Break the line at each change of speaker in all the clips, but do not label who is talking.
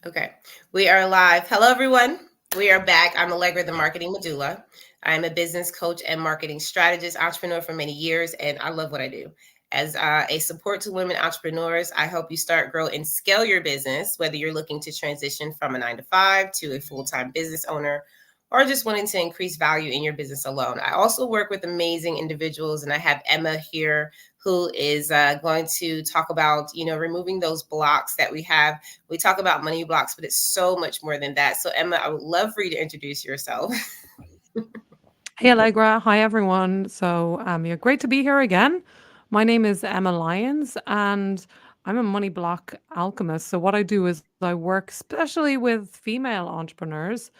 Okay, we are live. Hello, everyone. We are back. I'm Allegra, the Marketing Medulla. I'm a business coach and marketing strategist, entrepreneur for many years, and I love what I do. As a support to women entrepreneurs, I help you start, grow, and scale your business, whether you're looking to transition from a 9 to 5 to a full time business owner or just wanting to increase value in your business alone. I also work with amazing individuals, and I have Emma here who is going to talk about, removing those blocks that we have. We talk about money blocks, but it's so much more than that. So, Emma, I would love for you to introduce yourself.
Hey Allegra, hi everyone. Yeah, great to be here again. My name is Emma Lyons, and I'm a money block alchemist. So what I do is I work especially with female entrepreneurs,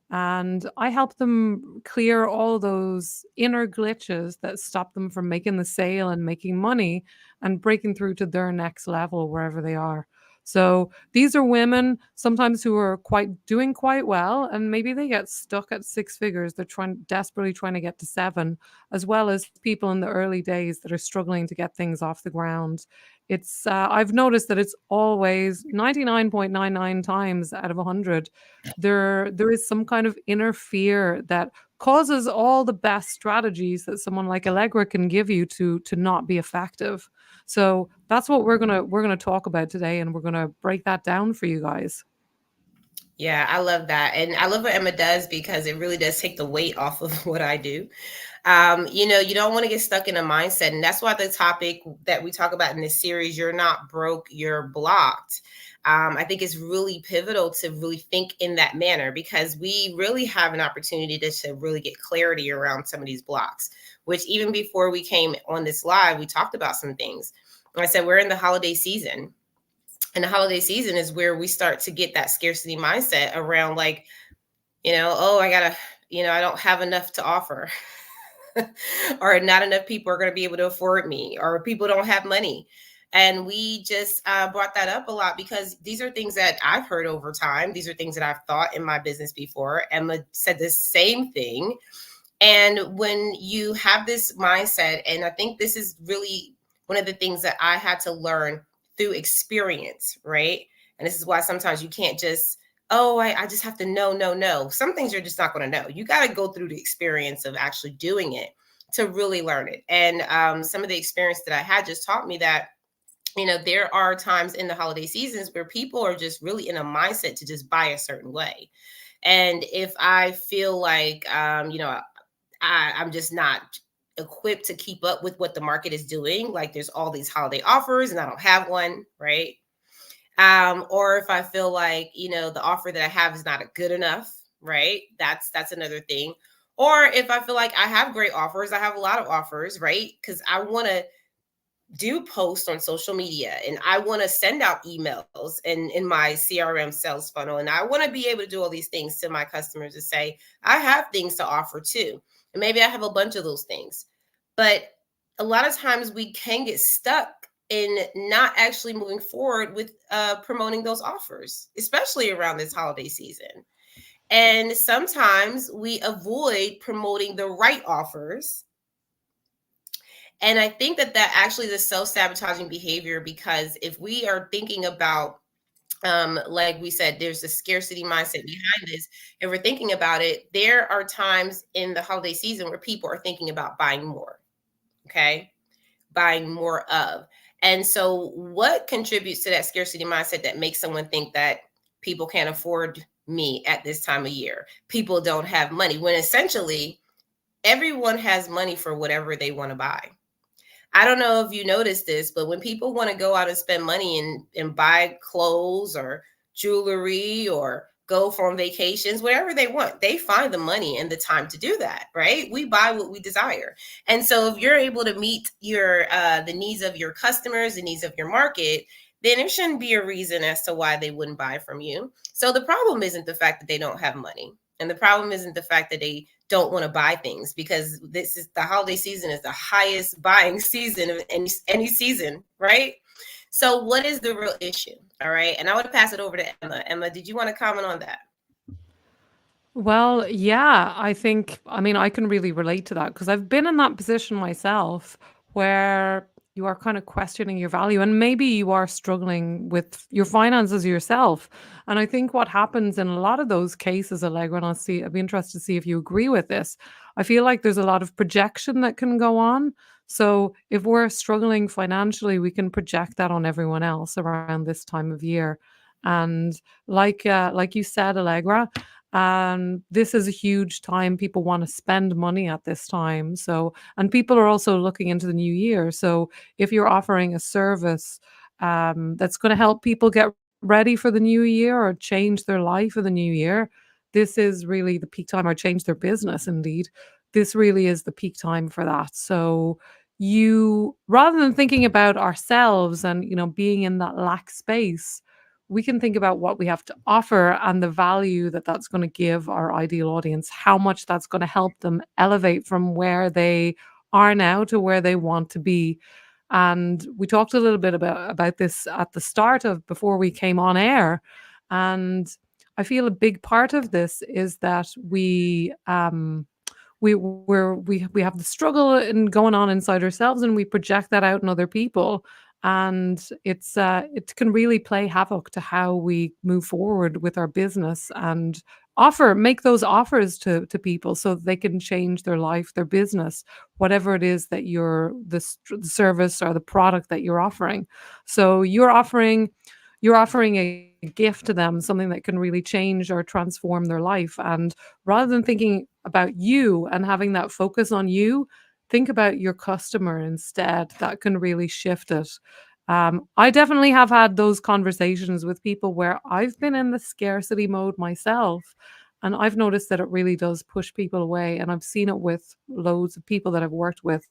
and I help them clear all those inner glitches that stop them from making the sale and making money and breaking through to their next level wherever they are. So these are women sometimes who are doing quite well, and maybe they get stuck at six figures. They're desperately trying to get to seven, as well as people in the early days that are struggling to get things off the ground. It's I've noticed that it's always 99.99 times out of 100 there is some kind of inner fear that causes all the best strategies that someone like Allegra can give you to not be effective. So that's what we're gonna talk about today, and we're gonna break that down for you guys.
Yeah, I love that. And I love what Emma does because it really does take the weight off of what I do. You don't want to get stuck in a mindset. And that's why the topic that we talk about in this series, you're not broke, you're blocked. I think it's really pivotal to really think in that manner because we really have an opportunity to really get clarity around some of these blocks, which even before we came on this live, we talked about some things. I said, we're in the holiday season, and the holiday season is where we start to get that scarcity mindset around, like, oh, I don't have enough to offer. Or not enough people are going to be able to afford me, or people don't have money. And we just brought that up a lot because these are things that I've heard over time. These are things that I've thought in my business before. Emma said the same thing. And when you have this mindset, and I think this is really one of the things that I had to learn through experience, right? And this is why sometimes you can't just, oh, I just have to know, no. Some things you're just not going to know. You got to go through the experience of actually doing it to really learn it. And some of the experience that I had just taught me that, there are times in the holiday seasons where people are just really in a mindset to just buy a certain way. And if I feel like, I'm just not equipped to keep up with what the market is doing. Like, there's all these holiday offers and I don't have one, right? Or if I feel like, the offer that I have is not good enough, right? That's another thing. Or if I feel like I have great offers, I have a lot of offers, right? Because I want to do post on social media, and I want to send out emails in my CRM sales funnel, and I want to be able to do all these things to my customers to say I have things to offer too, and maybe I have a bunch of those things. But a lot of times we can get stuck in not actually moving forward with promoting those offers, especially around this holiday season. And sometimes we avoid promoting the right offers, and I think that actually is a self-sabotaging behavior, because if we are thinking about, like we said, there's a scarcity mindset behind this. If we're thinking about it, there are times in the holiday season where people are thinking about buying more, okay? Buying more of. And so what contributes to that scarcity mindset that makes someone think that people can't afford me at this time of year? People don't have money, when essentially everyone has money for whatever they want to buy. I don't know if you noticed this, but when people want to go out and spend money and buy clothes or jewelry or go on vacations, whatever they want, they find the money and the time to do that, right? We buy what we desire. And so if you're able to meet your the needs of your customers, the needs of your market, then there shouldn't be a reason as to why they wouldn't buy from you. So the problem isn't the fact that they don't have money. And the problem isn't the fact that they don't want to buy things, because this is the holiday season is the highest buying season of any season, right? So what is the real issue? All right. And I want to pass it over to Emma. Emma, did you want to comment on that?
Well, yeah, I mean, I can really relate to that because I've been in that position myself where you are kind of questioning your value, and maybe you are struggling with your finances yourself. And I think what happens in a lot of those cases, Allegra, and I'd be interested to see if you agree with this. I feel like there's a lot of projection that can go on. So if we're struggling financially, we can project that on everyone else around this time of year. And like you said, Allegra, this is a huge time. People want to spend money at this time. So, and people are also looking into the new year. So if you're offering a service that's going to help people get ready for the new year or change their life for the new year, this is really the peak time, or change their business, indeed. This really is the peak time for that. So you, rather than thinking about ourselves and, being in that lack space, we can think about what we have to offer and the value that that's going to give our ideal audience, how much that's going to help them elevate from where they are now to where they want to be. And we talked a little bit about this at the start of before we came on air. And I feel a big part of this is that we have the struggle in going on inside ourselves, and we project that out in other people. And it can really play havoc to how we move forward with our business and make those offers to people so that they can change their life, their business, whatever it is that the service or the product that you're offering. So you're offering a gift to them, something that can really change or transform their life. And rather than thinking about you and having that focus on you, think about your customer instead. That can really shift it. I definitely have had those conversations with people where I've been in the scarcity mode myself. And I've noticed that it really does push people away. And I've seen it with loads of people that I've worked with.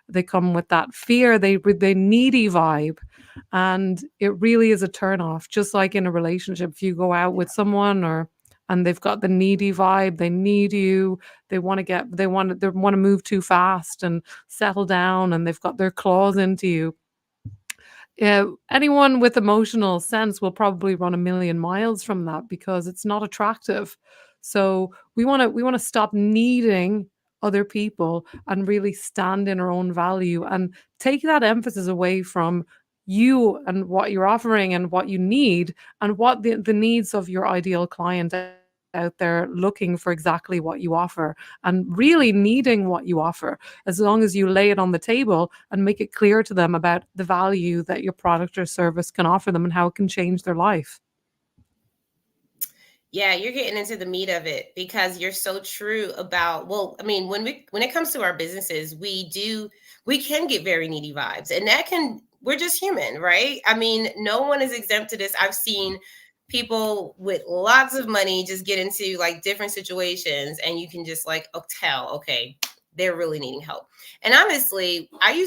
They come with that fear, they needy vibe. And it really is a turn off. Just like in a relationship, if you go out with someone and they've got the needy vibe, they need you, they want to move too fast and settle down, and they've got their claws into you. Anyone with emotional sense will probably run a million miles from that because it's not attractive. So we want to stop needing other people and really stand in our own value and take that emphasis away from you and what you're offering and what you need, and what the needs of your ideal client out there looking for exactly what you offer and really needing what you offer, as long as you lay it on the table and make it clear to them about the value that your product or service can offer them and how it can change their life.
Yeah, you're getting into the meat of it because you're so true about, well, I mean, when it comes to our businesses, we can get very needy vibes, and we're just human, right? I mean, no one is exempt to this. I've seen people with lots of money just get into like different situations, and you can just like tell, okay, they're really needing help. And honestly, I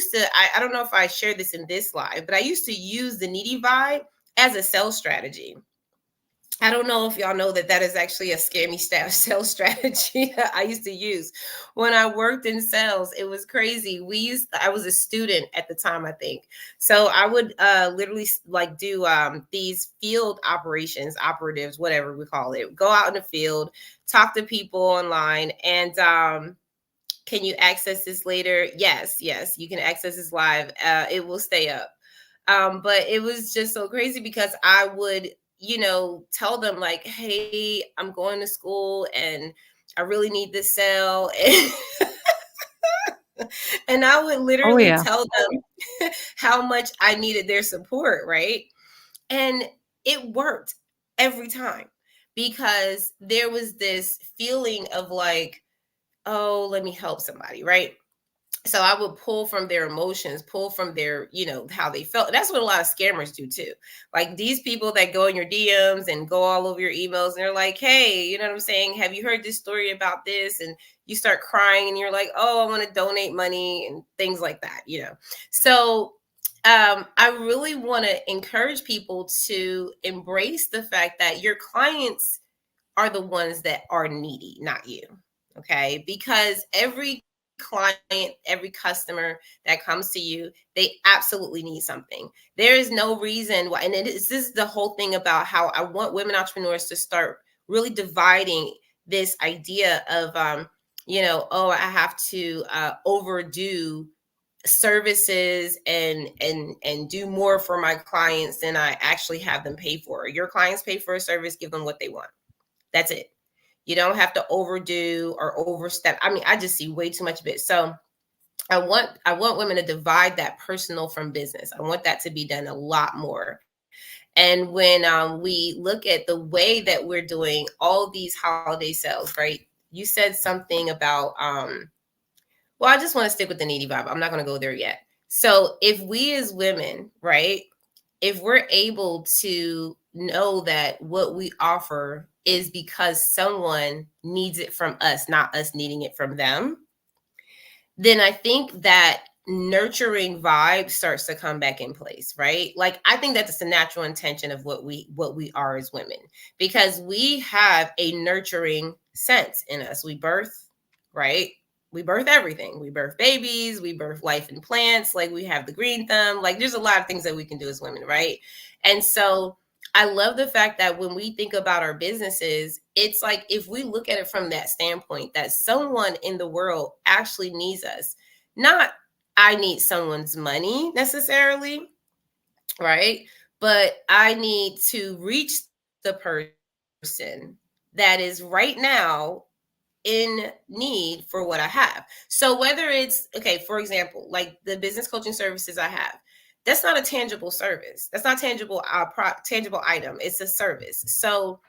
don't know if I shared this in this live, but I used to use the needy vibe as a sales strategy. I don't know if y'all know that that is actually a scammy sales strategy that I used to use when I worked in sales. It was crazy. I was a student at the time, I think. So I would literally like do these field operatives, whatever we call it, go out in the field, talk to people online, and can you access this later? Yes, yes, you can access this live. It will stay up. But it was just so crazy because I would, tell them like, hey, I'm going to school and I really need this sale. And I would
Oh
literally
yeah.
tell them how much I needed their support, right? And it worked every time because there was this feeling of like, oh, let me help somebody, right? So I would pull from their emotions, pull from their, how they felt. That's what a lot of scammers do too. Like these people that go in your DMs and go all over your emails and they're like, hey, you know what I'm saying? Have you heard this story about this? And you start crying and you're like, oh, I want to donate money and things like that. So I really want to encourage people to embrace the fact that your clients are the ones that are needy, not you. Okay. Because every client, every customer that comes to you, they absolutely need something. There is no reason why. And this is the whole thing about how I want women entrepreneurs to start really dividing this idea of, oh, I have to overdo services and do more for my clients than I actually have them pay for. Your clients pay for a service, give them what they want. That's it. You don't have to overdo or overstep. I mean, I just see way too much of it. So I want women to divide that personal from business. I want that to be done a lot more. And when we look at the way that we're doing all these holiday sales, right? You said something about well, I just want to stick with the needy vibe. I'm not going to go there yet. So if we as women, right, if we're able to know that what we offer is because someone needs it from us, not us needing it from them, then I think that nurturing vibe starts to come back in place, right? Like I think that's the natural intention of what we are as women, because we have a nurturing sense in us. We birth, right? We birth everything. We birth babies, we birth life in plants, like we have the green thumb. Like there's a lot of things that we can do as women, right? And so I love the fact that when we think about our businesses, it's like if we look at it from that standpoint, that someone in the world actually needs us, not I need someone's money necessarily, right? But I need to reach the person that is right now in need for what I have. So whether it's okay, for example, like the business coaching services I have, that's not a tangible service. That's not tangible tangible item. It's a service. So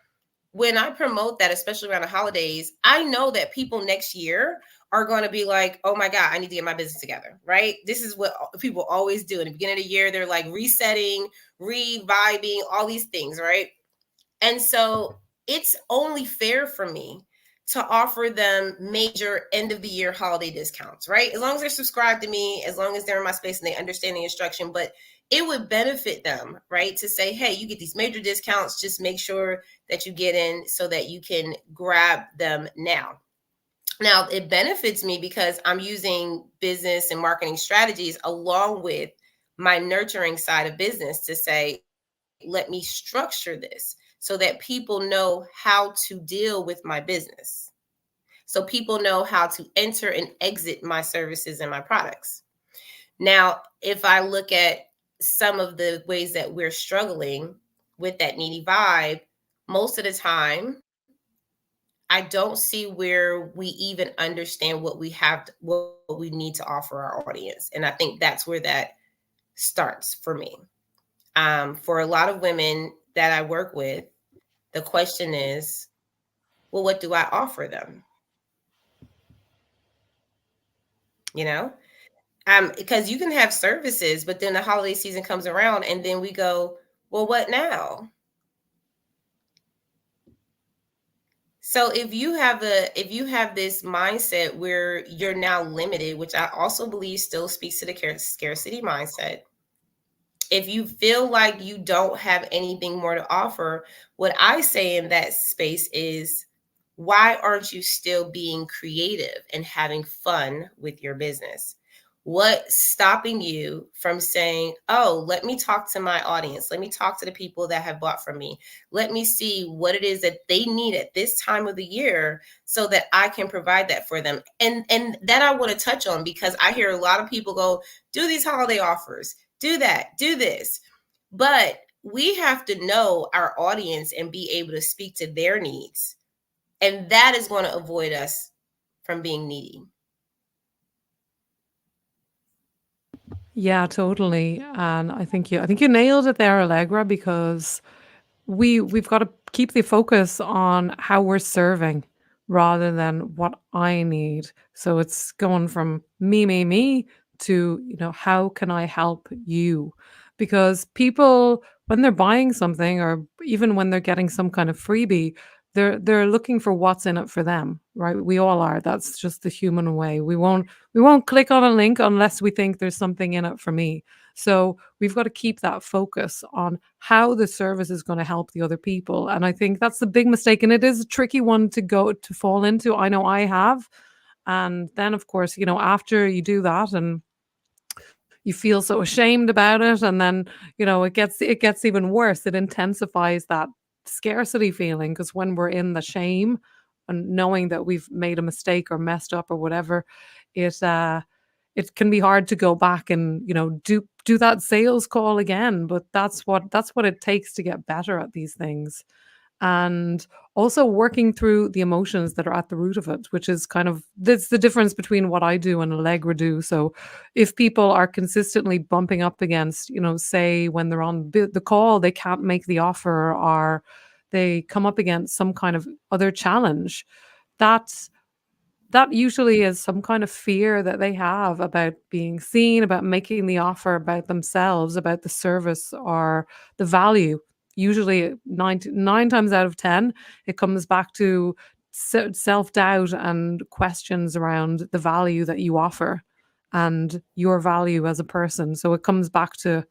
when I promote that, especially around the holidays, I know that people next year are going to be like, oh my God, I need to get my business together, right? This is what people always do. In the beginning of the year, they're like resetting, reviving, all these things, right? And so it's only fair for me to offer them major end of the year holiday discounts, right? As long as they're subscribed to me, as long as they're in my space and they understand the instruction, but it would benefit them, right? To say, hey, you get these major discounts, just make sure that you get in so that you can grab them now. Now, it benefits me because I'm using business and marketing strategies along with my nurturing side of business to say, let me structure this so that people know how to deal with my business. So people know how to enter and exit my services and my products. Now, if I look at some of the ways that we're struggling with that needy vibe, most of the time, I don't see where we even understand what we have, what we need to offer our audience. And I think that's where that starts for me. For a lot of women that I work with, the question is, well, what do I offer them? You know, because you can have services, but then the holiday season comes around, and then we go, well, what now? So if you have this mindset where you're now limited, which I also believe still speaks to the scarcity mindset, if you feel like you don't have anything more to offer, what I say in that space is, why aren't you still being creative and having fun with your business? What's stopping you from saying, oh, let me talk to my audience. Let me talk to the people that have bought from me. Let me see what it is that they need at this time of the year so that I can provide that for them. And that I want to touch on, because I hear a lot of people go, do these holiday offers, do that, do this. But we have to know our audience and be able to speak to their needs. And that is going to avoid us from being needy.
Yeah, totally. And I think you nailed it there, Allegra, because we've got to keep the focus on how we're serving rather than what I need. So it's going from me to, how can I help you? Because people, when they're buying something or even when they're getting some kind of freebie, they're looking for what's in it for them, right? We all are. That's just the human way. We won't click on a link unless we think there's something in it for me. So we've got to keep that focus on how the service is going to help the other people. And I think that's the big mistake. And it is a tricky one to fall into. I know I have. And then, of course, after you do that and you feel so ashamed about it, and then, it gets even worse. It intensifies that scarcity feeling, because when we're in the shame and knowing that we've made a mistake or messed up or whatever, it it can be hard to go back and, do that sales call again, but that's what it takes to get better at these things. And also working through the emotions that are at the root of it, which is kind of that's the difference between what I do and Allegra do. So if people are consistently bumping up against, say when they're on the call, they can't make the offer, or they come up against some kind of other challenge, that's that usually is some kind of fear that they have about being seen, about making the offer, about themselves, about the service or the value. Usually, nine times out of 10, it comes back to self doubt and questions around the value that you offer and your value as a person. So it comes back to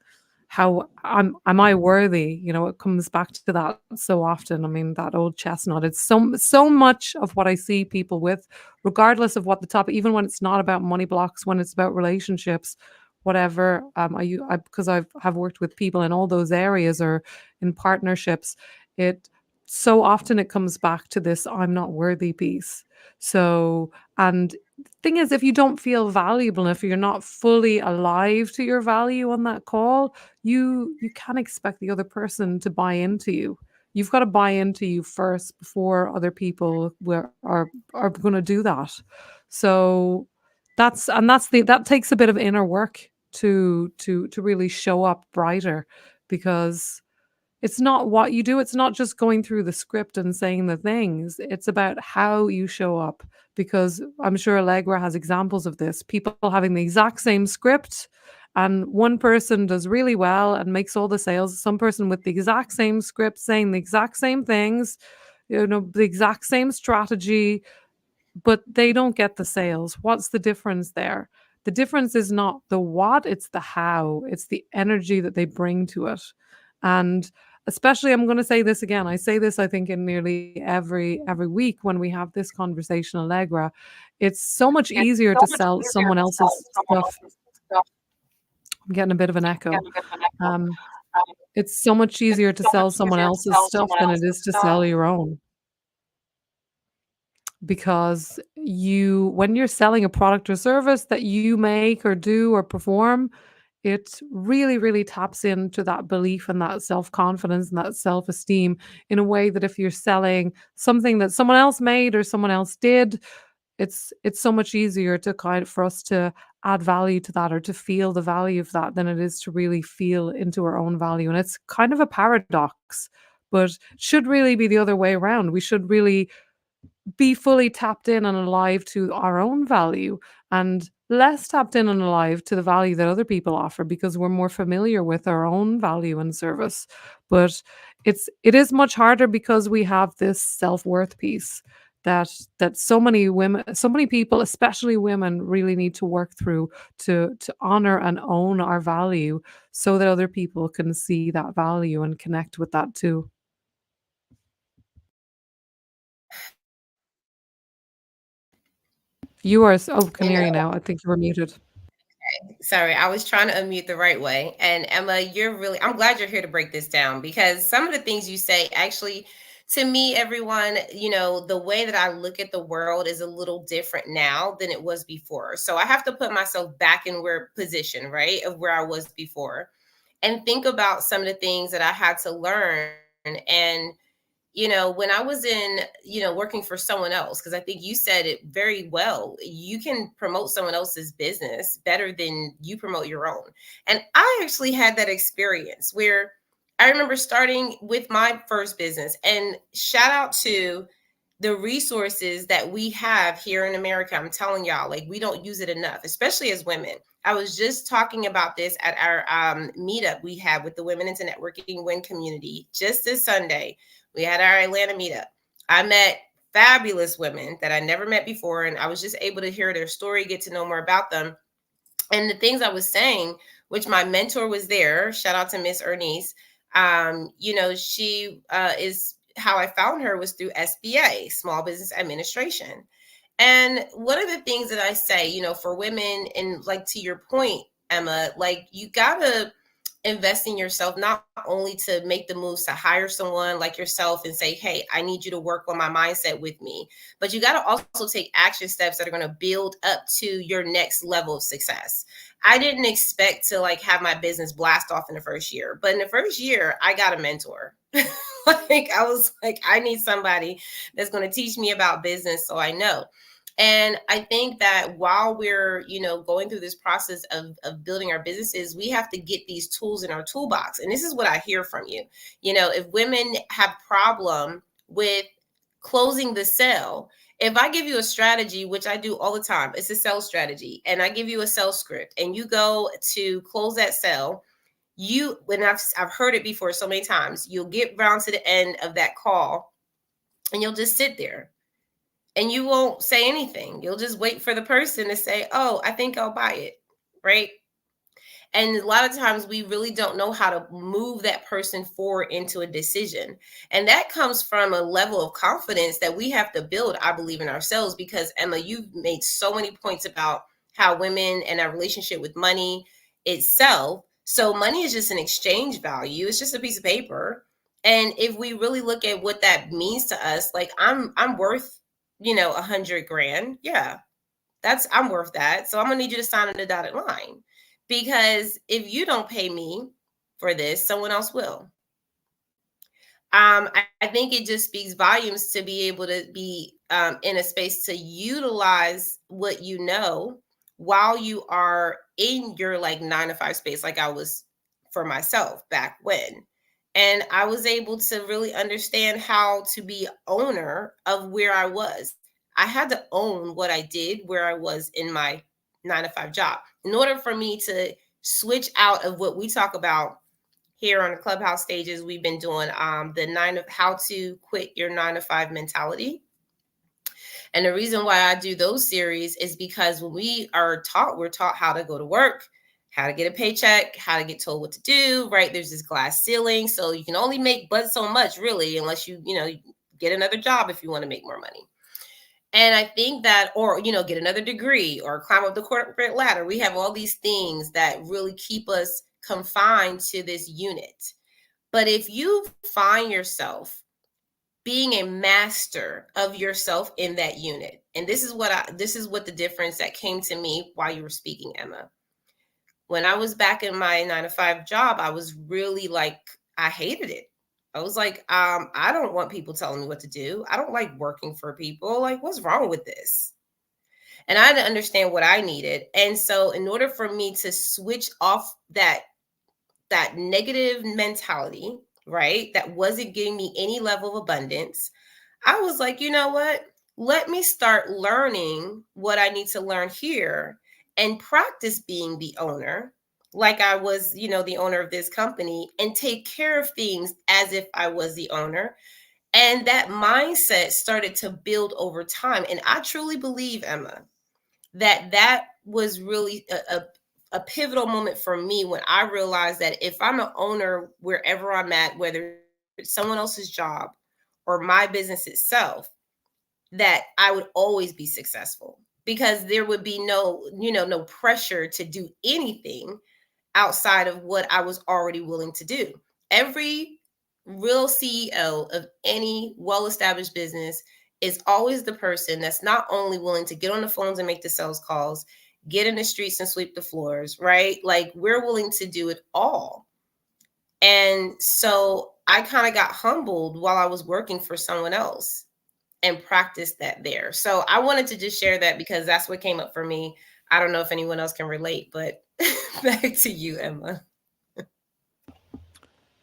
how am I worthy? It comes back to that so often. I mean, that old chestnut. It's so much of what I see people with, regardless of what the topic, even when it's not about money blocks, when it's about relationships, whatever. Because I have worked with people in all those areas or in partnerships. It so often it comes back to this "I'm not worthy" piece. So, and thing is, if you don't feel valuable, if you're not fully alive to your value on that call, you can't expect the other person to buy into you. You've got to buy into you first before other people are going to do that. So that takes a bit of inner work to really show up brighter, because it's not what you do, it's not just going through the script and saying the things, it's about how you show up, because I'm sure Allegra has examples of this, people having the exact same script, and one person does really well and makes all the sales, some person with the exact same script saying the exact same things, the exact same strategy, but they don't get the sales. What's the difference there? The difference is not the what, it's the how. It's the energy that they bring to it. And especially, I'm going to say this again. I say this, I think, in nearly every week when we have this conversation, Allegra. It's so much easier to sell someone else's stuff. I'm getting a bit of an echo. Um, it's so much easier to sell someone else's stuff than it is to sell your own, because when you're selling a product or service that you make or do or perform, it really, really taps into that belief and that self-confidence and that self-esteem in a way that if you're selling something that someone else made or someone else did, it's so much easier to for us to add value to that or to feel the value of that than it is to really feel into our own value. And it's kind of a paradox, but it should really be the other way around. We should really be fully tapped in and alive to our own value, and less tapped in and alive to the value that other people offer, because we're more familiar with our own value and service. But it is much harder because we have this self-worth piece that so many women, so many people, especially women, really need to work through to honor and own our value, so that other people can see that value and connect with that too. You are can
You
hear you
know,
now. I think you were muted.
sorry, I was trying to unmute the right way. And Emma, I'm glad you're here to break this down, because some of the things you say actually, to me, everyone, the way that I look at the world is a little different now than it was before. So I have to put myself back in where position, right, of where I was before, and think about some of the things that I had to learn. And when I was in, working for someone else, because I think you said it very well, you can promote someone else's business better than you promote your own. And I actually had that experience where I remember starting with my first business, and shout out to the resources that we have here in America. I'm telling y'all, like, we don't use it enough, especially as women. I was just talking about this at our meetup we had with the Women into Networking Win community just this Sunday. We had our Atlanta meetup. I met fabulous women that I never met before, and I was just able to hear their story, get to know more about them. And the things I was saying, which my mentor was there, shout out to Miss Ernice. She is how I found her was through SBA, Small Business Administration. And one of the things that I say, for women, and like to your point, Emma, like, you gotta invest in yourself, not only to make the moves to hire someone like yourself and say, hey, I need you to work on my mindset with me, but you got to also take action steps that are going to build up to your next level of success. I didn't expect to like have my business blast off in the first year, but in the first year, I got a mentor. Like I was like, I need somebody that's going to teach me about business so I know. And I think that while we're, going through this process of building our businesses, we have to get these tools in our toolbox. And this is what I hear from you. If women have problem with closing the sale, if I give you a strategy, which I do all the time, it's a sales strategy, and I give you a sales script and you go to close that sale, when I've heard it before so many times, you'll get around to the end of that call and you'll just sit there and you won't say anything. You'll just wait for the person to say, oh, I think I'll buy it. Right. And a lot of times we really don't know how to move that person forward into a decision. And that comes from a level of confidence that we have to build, I believe, in ourselves. Because Emma, you've made so many points about how women and our relationship with money itself. So money is just an exchange value. It's just a piece of paper. And if we really look at what that means to us, like I'm worth, 100 grand. Yeah, I'm worth that. So I'm gonna need you to sign on the dotted line, because if you don't pay me for this, someone else will. I think it just speaks volumes to be able to be in a space to utilize what you know while you are in your like 9 to 5 space, like I was for myself back when. And I was able to really understand how to be owner of where I was. I had to own what I did where I was in my 9 to 5 job. In order for me to switch out of what we talk about here on the Clubhouse stages, we've been doing how to quit your 9 to 5 mentality. And the reason why I do those series is because when we're taught how to go to work, how to get a paycheck, how to get told what to do, right? There's this glass ceiling. So you can only make but so much really, unless you get another job if you want to make more money. And I think that, or, get another degree or climb up the corporate ladder. We have all these things that really keep us confined to this unit. But if you find yourself being a master of yourself in that unit, and this is what the difference that came to me while you were speaking, Emma. When I was back in my 9 to 5 job, I was really like, I hated it. I was like, I don't want people telling me what to do. I don't like working for people. Like, what's wrong with this? And I had to understand what I needed. And so in order for me to switch off that negative mentality, right, that wasn't giving me any level of abundance, I was like, you know what? Let me start learning what I need to learn here and practice being the owner, like I was, the owner of this company, and take care of things as if I was the owner. And that mindset started to build over time. And I truly believe, Emma, that was really a pivotal moment for me when I realized that if I'm an owner wherever I'm at, whether it's someone else's job or my business itself, that I would always be successful, because there would be no pressure to do anything outside of what I was already willing to do. Every real CEO of any well-established business is always the person that's not only willing to get on the phones and make the sales calls, get in the streets and sweep the floors, right? Like, we're willing to do it all. And so I kind of got humbled while I was working for someone else and practiced that there. So I wanted to just share that because that's what came up for me. I don't know if anyone else can relate, but back to you, Emma.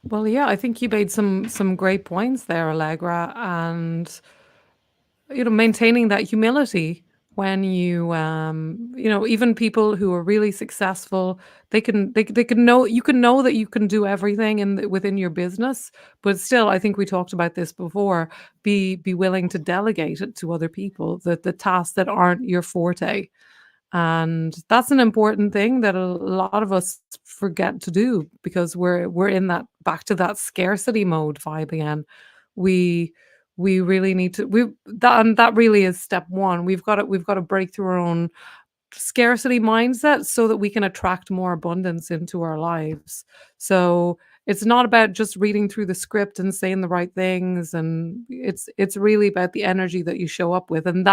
Well, yeah, I think you made some great points there, Allegra, and maintaining that humility when even people who are really successful, they can know, you can know that you can do everything within your business, but still, I think we talked about this before, be willing to delegate it to other people, the tasks that aren't your forte. And that's an important thing that a lot of us forget to do, because we're in that, back to that scarcity mode vibe again. We we really need to, and that really is step one. We've got to break through our own scarcity mindset so that we can attract more abundance into our lives. So it's not about just reading through the script and saying the right things, and it's really about the energy that you show up with, and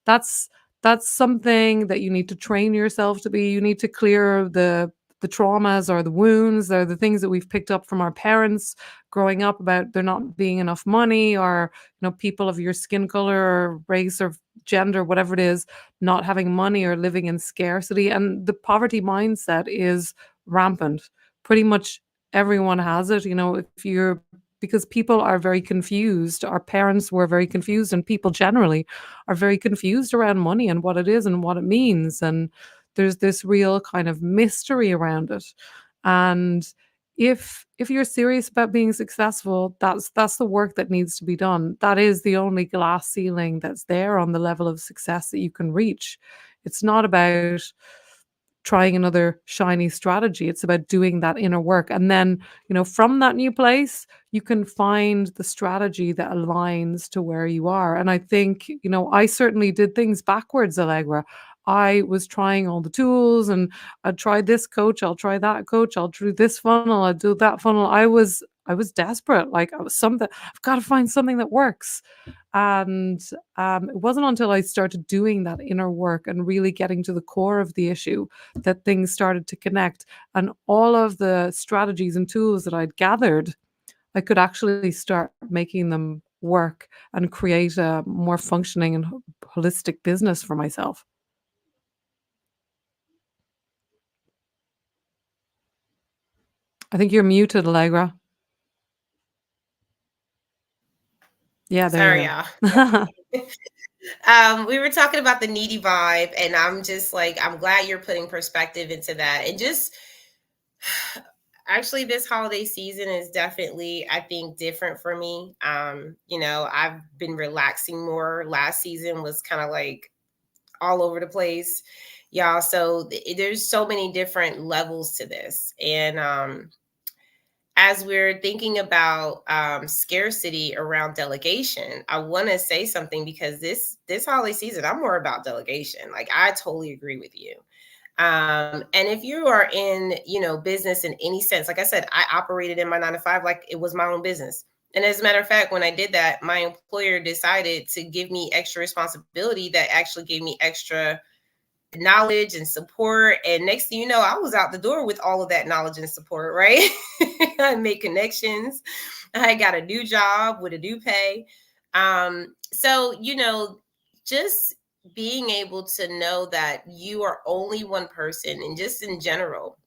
that's that's something that you need to train yourself to be. You need to clear the traumas or the wounds or the things that we've picked up from our parents growing up about there not being enough money, or people of your skin color or race or gender, whatever it is, not having money or living in scarcity. And the poverty mindset is rampant. Pretty much everyone has it. If you're because people are very confused. Our parents were very confused, and people generally are very confused around money and what it is and what it means. And there's this real kind of mystery around it. And if you're serious about being successful, that's the work that needs to be done. That is the only glass ceiling that's there on the level of success that you can reach. It's not about trying another shiny strategy. It's about doing that inner work. And then, from that new place, you can find the strategy that aligns to where you are. And I think, I certainly did things backwards, Allegra. I was trying all the tools, and I'd try this coach, I'll try that coach, I'll do this funnel, I'll do that funnel. I was desperate. Like, I was something, I've got to find something that works. And it wasn't until I started doing that inner work and really getting to the core of the issue that things started to connect. And all of the strategies and tools that I'd gathered, I could actually start making them work and create a more functioning and holistic business for myself. I think you're muted, Allegra. Yeah, there
Sorry,
you
y'all.
go.
We were talking about the needy vibe, and I'm just like, I'm glad you're putting perspective into that. And just actually, this holiday season is definitely, I think, different for me. I've been relaxing more. Last season was kind of like all over the place, y'all. So there's so many different levels to this. And as we're thinking about scarcity around delegation, I want to say something, because this holiday season, I'm more about delegation. Like, I totally agree with you. And if you are in, business in any sense, like I said, I operated in my 9 to 5 like it was my own business. And as a matter of fact, when I did that, my employer decided to give me extra responsibility that actually gave me extra knowledge and support. And next thing you know, I was out the door with all of that knowledge and support, right? I made connections. I got a new job with a new pay. So, just being able to know that you are only one person, and just in general,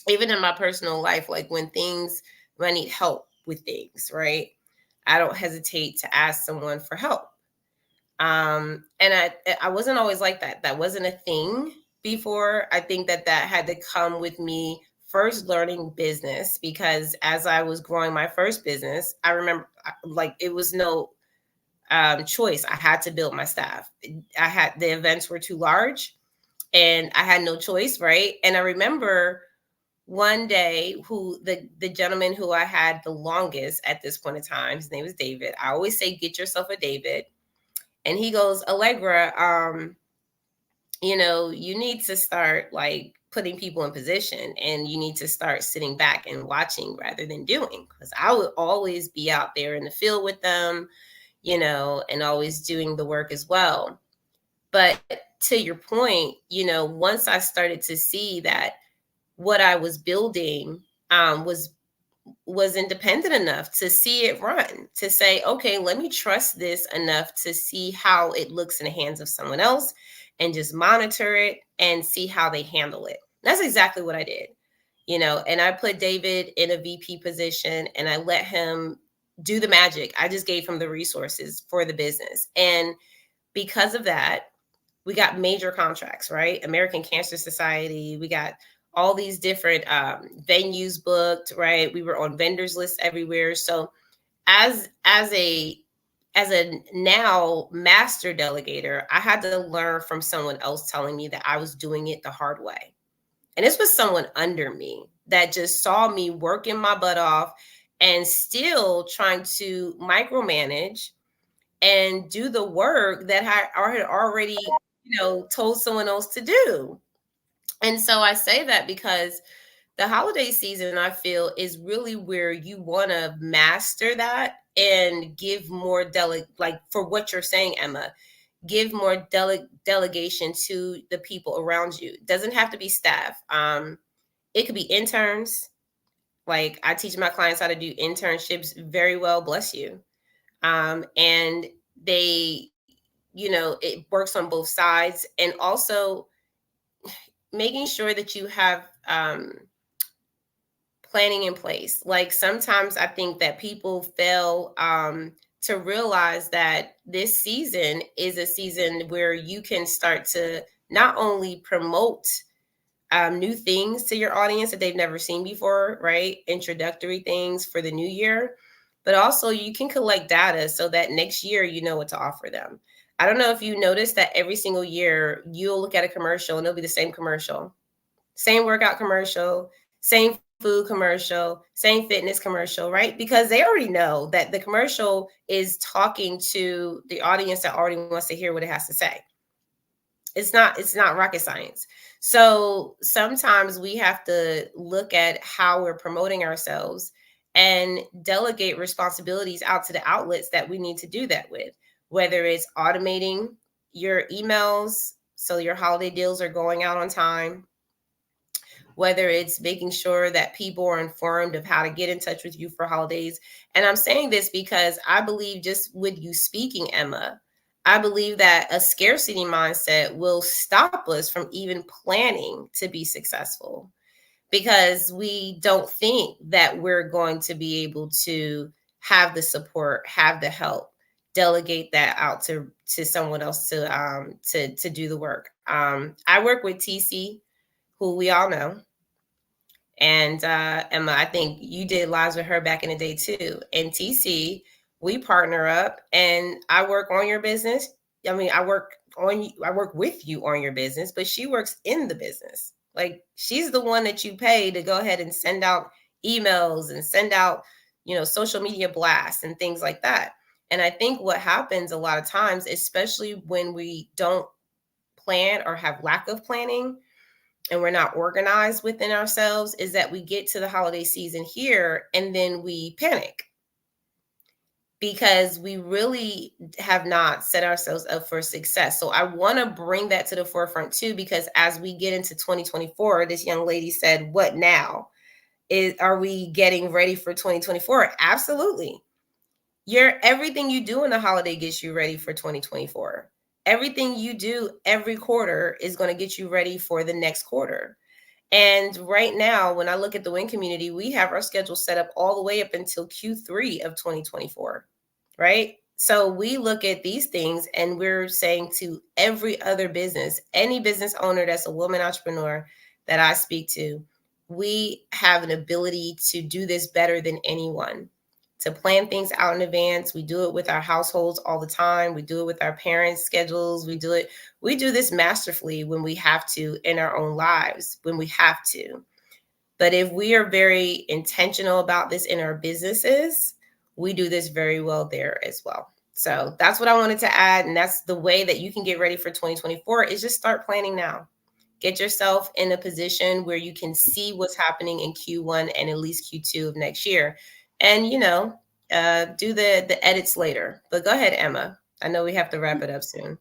even in my personal life, like when I need help with things, right? I don't hesitate to ask someone for help. And I wasn't always like that. That wasn't a thing before. I think that had to come with me first learning business, because as I was growing my first business, I remember, like, it was no choice. I had to build my staff. The events were too large, and I had no choice, right? And I remember one day, who the gentleman who I had the longest at this point in time, his name was David. I always say, get yourself a David. And he goes, Allegra, you need to start, like, putting people in position, and you need to start sitting back and watching rather than doing. Because I would always be out there in the field with them, and always doing the work as well. But to your point, once I started to see that what I was building was independent enough to see it run, to say, okay, let me trust this enough to see how it looks in the hands of someone else, and just monitor it and see how they handle it. That's exactly what I did, and I put David in a VP position, and I let him do the magic. I just gave him the resources for the business. And because of that, we got major contracts, right? American Cancer Society. We got all these different venues booked, right? We were on vendors lists everywhere. So as a now master delegator, I had to learn from someone else telling me that I was doing it the hard way. And this was someone under me that just saw me working my butt off and still trying to micromanage and do the work that I had already told someone else to do. And so I say that because the holiday season, I feel, is really where you want to master that and give more like for what you're saying, Emma, give more delegation to the people around you. It doesn't have to be staff. It could be interns. Like I teach my clients how to do internships very well, bless you. And they, it works on both sides. And also making sure that you have planning in place. Like sometimes I think that people fail to realize that this season is a season where you can start to not only promote new things to your audience that they've never seen before, right? Introductory things for the new year, but also you can collect data so that next year you know what to offer them. I don't know if you noticed that every single year you'll look at a commercial and it'll be the same commercial, same workout commercial, same food commercial, same fitness commercial, right? Because they already know that the commercial is talking to the audience that already wants to hear what it has to say. It's not rocket science. So sometimes we have to look at how we're promoting ourselves and delegate responsibilities out to the outlets that we need to do that with, whether it's automating your emails so your holiday deals are going out on time, whether it's making sure that people are informed of how to get in touch with you for holidays. And I'm saying this because I believe, just with you speaking, Emma, I believe that a scarcity mindset will stop us from even planning to be successful, because we don't think that we're going to be able to have the support, have the help, delegate that out to someone else to do the work. I work with TC, who we all know, and Emma, I think you did lives with her back in the day too. And TC, we partner up, and I work on your business. I mean, I work with you on your business, but she works in the business. Like she's the one that you pay to go ahead and send out emails and send out, social media blasts and things like that. And I think what happens a lot of times, especially when we don't plan or have lack of planning, and we're not organized within ourselves, is that we get to the holiday season here and then we panic because we really have not set ourselves up for success. So I want to bring that to the forefront too, because as we get into 2024, this young lady said, what now? Are we getting ready for 2024? Absolutely. Everything you do in the holiday gets you ready for 2024. Everything you do every quarter is going to get you ready for the next quarter. And right now, when I look at the Win community, we have our schedule set up all the way up until Q3 of 2024, right? So we look at these things and we're saying to every other business, any business owner that's a woman entrepreneur that I speak to, we have an ability to do this better than anyone, to plan things out in advance. We do it with our households all the time. We do it with our parents' schedules. We do this masterfully when we have to in our own lives, when we have to. But if we are very intentional about this in our businesses, we do this very well there as well. So that's what I wanted to add. And that's the way that you can get ready for 2024, is just start planning now. Get yourself in a position where you can see what's happening in Q1 and at least Q2 of next year. And, do the edits later. But go ahead, Emma. I know we have to wrap it up soon.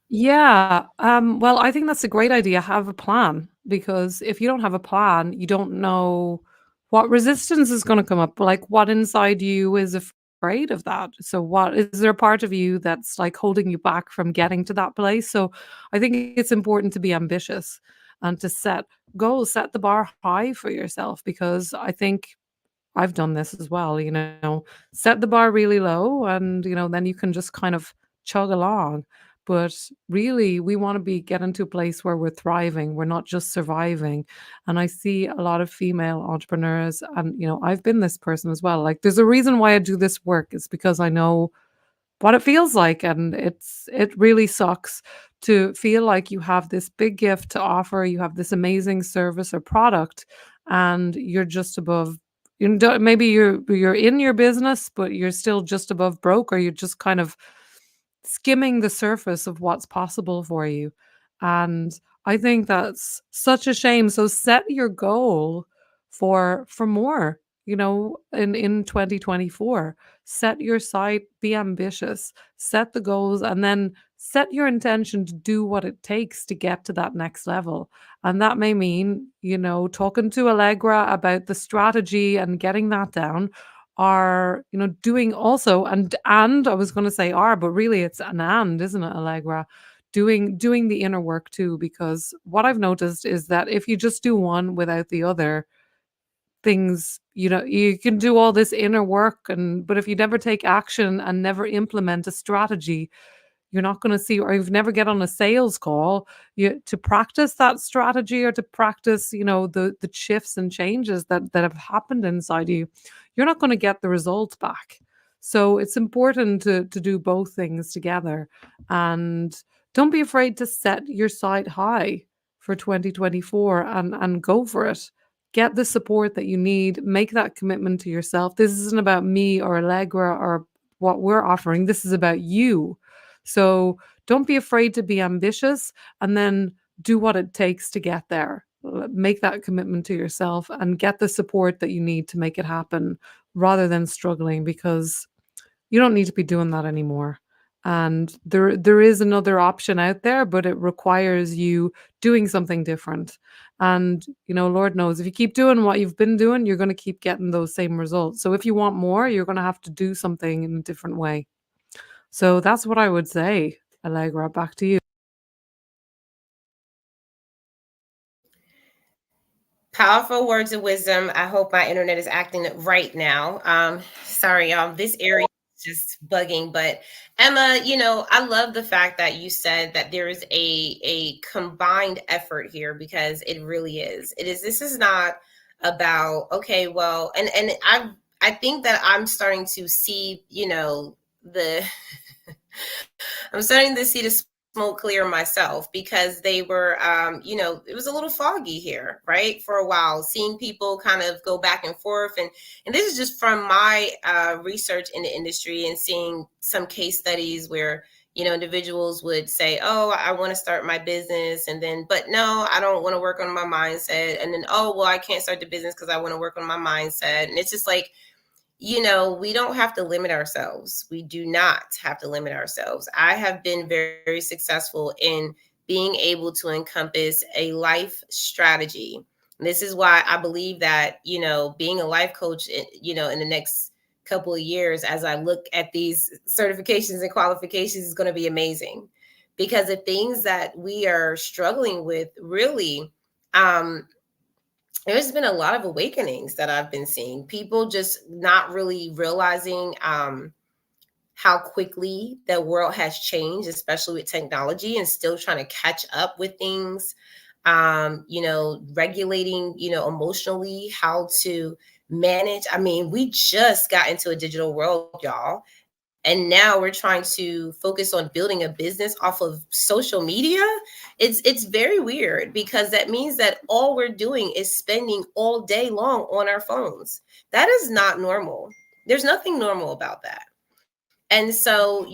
Yeah. Well, I think that's a great idea. Have a plan, because if you don't have a plan, you don't know what resistance is going to come up. Like, what inside you is afraid of that. So, what is there a part of you that's like holding you back from getting to that place? So, I think it's important to be ambitious and to set goals, set the bar high for yourself, because I think I've done this as well, set the bar really low, and, then you can just kind of chug along. But really, we want to be getting to a place where we're thriving. We're not just surviving. And I see a lot of female entrepreneurs, and, I've been this person as well. Like, there's a reason why I do this work. It's because I know what it feels like, and it really sucks to feel like you have this big gift to offer, you have this amazing service or product, and you're just above, maybe you're in your business, but you're still just above broke, or you're just kind of skimming the surface of what's possible for you. And I think that's such a shame. So set your goal for more, in 2024. Set your sight, be ambitious, set the goals, and then set your intention to do what it takes to get to that next level. And that may mean, talking to Allegra about the strategy and getting that down, are, doing also, and I was going to say are, but really it's an and, isn't it, Allegra? Doing the inner work too, because what I've noticed is that if you just do one without the other, things, you can do all this inner work, but if you never take action and never implement a strategy, you're not going to see, or you've never get on a sales call to practice that strategy, or to practice, the shifts and changes that have happened inside you. You're not going to get the results back. So it's important to do both things together. And don't be afraid to set your sight high for 2024, and go for it. Get the support that you need. Make that commitment to yourself. This isn't about me or Allegra or what we're offering. This is about you. So don't be afraid to be ambitious, and then do what it takes to get there. Make that commitment to yourself and get the support that you need to make it happen, rather than struggling, because you don't need to be doing that anymore. And there is another option out there, but it requires you doing something different. And Lord knows, if you keep doing what you've been doing, you're going to keep getting those same results. So if you want more, you're going to have to do something in a different way. So that's what I would say. Allegra, back to you.
Powerful words of wisdom. I hope my internet is acting right now. Sorry, y'all. This area is just bugging. But Emma, I love the fact that you said that there is a combined effort here, because it really is. It is. This is not about, okay, well, and I think that I'm starting to see, the I'm starting to see the smoke clear myself, because they were, it was a little foggy here, right, for a while, seeing people kind of go back and forth, and this is just from my research in the industry, and seeing some case studies where individuals would say, oh, I want to start my business, and then, but no, I don't want to work on my mindset, and then, oh, well, I can't start the business because I want to work on my mindset. And it's just like, we don't have to limit ourselves. We do not have to limit ourselves. I have been very, very successful in being able to encompass a life strategy. And this is why I believe that, being a life coach, in the next couple of years, as I look at these certifications and qualifications, is going to be amazing, because the things that we are struggling with, really, there's been a lot of awakenings that I've been seeing. People just not really realizing how quickly the world has changed, especially with technology, and still trying to catch up with things. Regulating, emotionally, how to manage. I mean, we just got into a digital world, y'all. And now we're trying to focus on building a business off of social media. It's very weird, because that means that all we're doing is spending all day long on our phones. That is not normal. There's nothing normal about that. And so,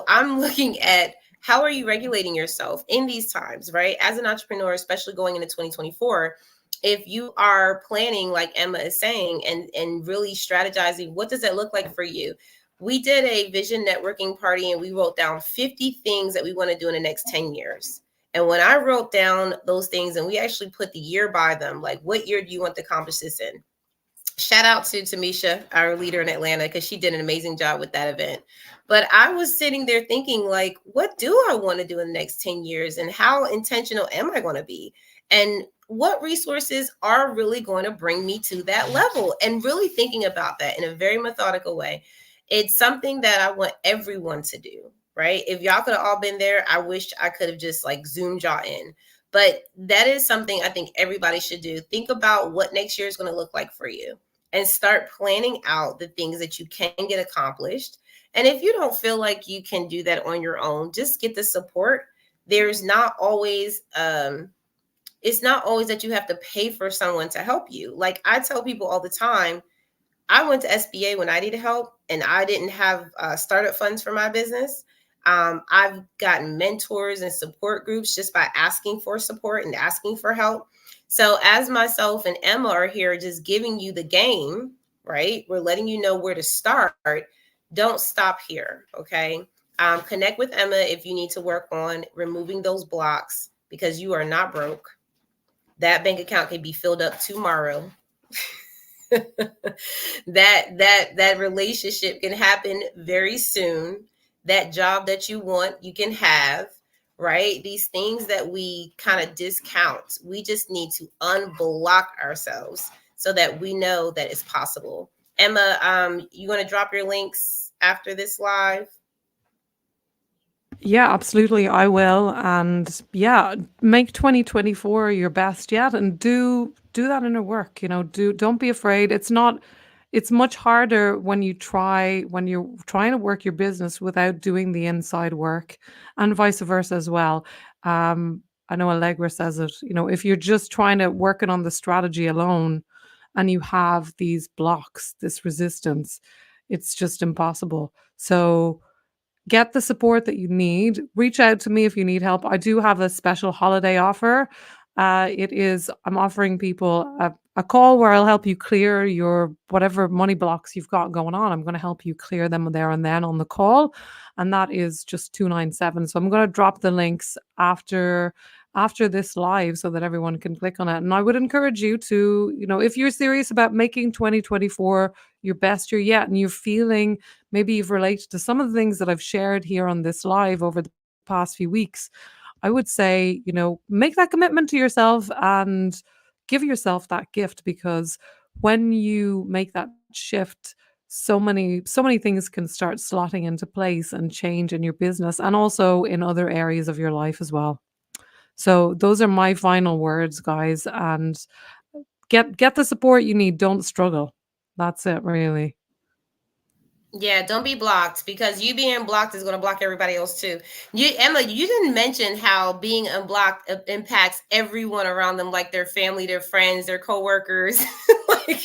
I'm looking at, how are you regulating yourself in these times, right? As an entrepreneur, especially going into 2024, if you are planning, like Emma is saying, and really strategizing, what does that look like for you? We did a vision networking party, and we wrote down 50 things that we want to do in the next 10 years. And when I wrote down those things, and we actually put the year by them, like, what year do you want to accomplish this in? Shout out to Tamisha, our leader in Atlanta, because she did an amazing job with that event. But I was sitting there thinking, like, what do I want to do in the next 10 years? And how intentional am I going to be? And what resources are really going to bring me to that level? And really thinking about that in a very methodical way. It's something that I want everyone to do, right? If y'all could have all been there, I wish I could have just like zoomed y'all in. But that is something I think everybody should do. Think about what next year is going to look like for you, and start planning out the things that you can get accomplished. And if you don't feel like you can do that on your own, just get the support. There's not always, it's not always that you have to pay for someone to help you. Like I tell people all the time, I went to SBA when I needed help, and I didn't have startup funds for my business. I've gotten mentors and support groups just by asking for support and asking for help. So, as myself and Emma are here just giving you the game, right? We're letting you know where to start. Don't stop here, okay? Connect with Emma if you need to work on removing those blocks because you are not broke. That bank account can be filled up tomorrow. That relationship can happen very soon. That job that you want, you can have, right? These things that we kind of discount, we just need to unblock ourselves so that we know that it's possible. Emma, you going to drop your links after this live?
Yeah, absolutely. I will. And yeah, make 2024 your best yet and do that inner work. Don't be afraid. It's much harder when you're trying to work your business without doing the inside work and vice versa as well. I know Allegra says it, if you're just trying to work it on the strategy alone and you have these blocks, this resistance, it's just impossible. So get the support that you need. Reach out to me if you need help. I do have a special holiday offer. I'm offering people a call where I'll help you clear your whatever money blocks you've got going on. I'm going to help you clear them there and then on the call. And that is just 297. So I'm going to drop the links after this live so that everyone can click on it. And I would encourage you to, if you're serious about making 2024 your best year yet and you're feeling maybe you've related to some of the things that I've shared here on this live over the past few weeks, I would say, make that commitment to yourself and give yourself that gift because when you make that shift, so many things can start slotting into place and change in your business and also in other areas of your life as well. So those are my final words, guys, and get the support you need. Don't struggle. That's it, really.
Yeah, don't be blocked because you being blocked is going to block everybody else too. Emma, you didn't mention how being unblocked impacts everyone around them, like their family, their friends, their coworkers. Like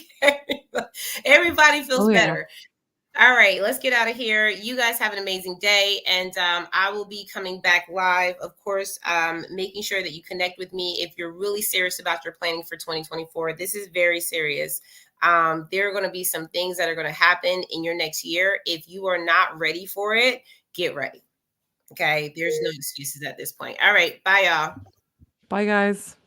everybody
Oh
feels
yeah.
better. All right, let's get out of here. You guys have an amazing day, and I will be coming back live, of course, making sure that you connect with me if you're really serious about your planning for 2024. This is very serious. There are going to be some things that are going to happen in your next year. If you are not ready for it, get ready. Okay, there's no excuses at this point. All right, bye, y'all.
Bye, guys.